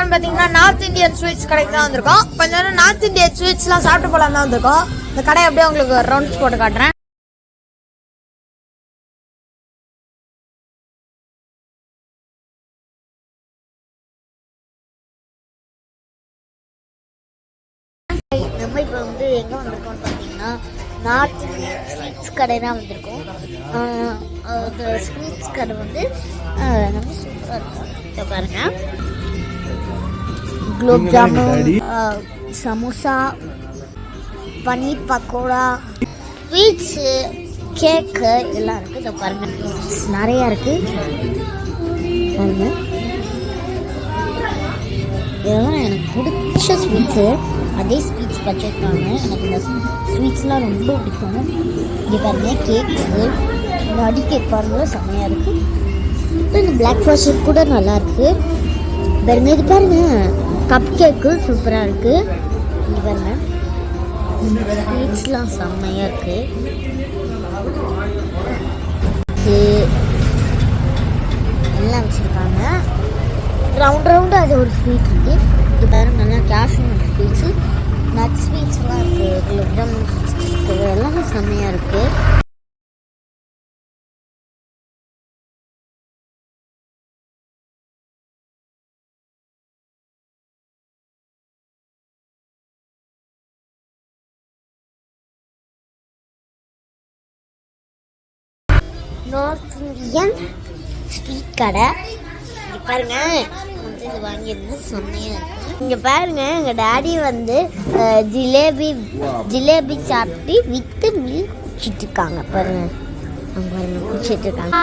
வந்திருக்கோம்னு பார்த்தீங்கன்னா north Indian sweets கடைக்கு தான் வந்திருக்கோம். கொஞ்ச நேரம் நார்த் இந்தியன் ஸ்வீட்ஸ்லாம் சாப்பிட்டு போலாம் தான் வந்திருக்கோம். இந்த கடை அப்படியே உங்களுக்கு ரவுண்ட்ஸ் போட்டு காட்டுறேன். நம்ம இப்போ வந்து எங்கே வந்திருக்கோம்னு பார்த்தீங்கன்னா நார்த் இந்தியன் ஸ்வீட்ஸ் கடை தான் வந்திருக்கோம். அந்த ஸ்வீட்ஸ் கடை வந்து நம்ம சூப்பராக இருக்கும். இதை பாருங்கள், குலோப் ஜாமுன், சமோசா, பன்னீர் பக்கோடா, ஸ்வீட்ஸு, கேக்கு எல்லாம் இருக்குது. இதை பாருங்கள், நிறையா இருக்குது பாருங்க. இதெல்லாம் எனக்கு பிடிச்ச ஸ்வீட்ஸு. அதே ஸ்வீட்ஸ் வச்சுருக்காங்க. எனக்கு இந்த ஸ்வீட்ஸ்லாம் ரொம்ப பிடிக்கும். இங்கே பாருங்கள், கேக்ஸு, இந்த அடி கேக் பாருங்கள், செம்மையாக இருக்குது. இந்த பிளாக் ஃபாரஸ்ட் கூட நல்லாயிருக்கு பாருங்க. இது பாருங்கள், கப் கேக்கு சூப்பராக இருக்குது. இங்கே பாருங்கள், ஸ்வீட்ஸ்லாம் செம்மையாக இருக்குது. எல்லாம் வச்சுருக்காங்க. ரவுண்டாக அது ஒரு ஸ்வீட் இருக்குது. இது பாருங்க, நல்லா கேஷ்யூ ஸ்வீட்ஸு, நட் ஸ்வீட்ஸ்லாம் இருக்குது. குலோப் ஜாமுன் இருக்குது. எல்லாமே செம்மையாக இருக்குது. நார்த் இந்தியன் ஸ்வீட் கடை. இங்கே பாருங்கள், வந்து இது வாங்கியிருந்து செம்மையாக இருக்குது. இங்கே பாருங்கள், எங்கள் டாடி வந்து ஜிலேபி சாப்பிட்டு வித்து மில்க் குடிச்சிட்டு இருக்காங்க. பாருங்கள், அவங்க பாருங்கள் குடிச்சிட்டு இருக்காங்க.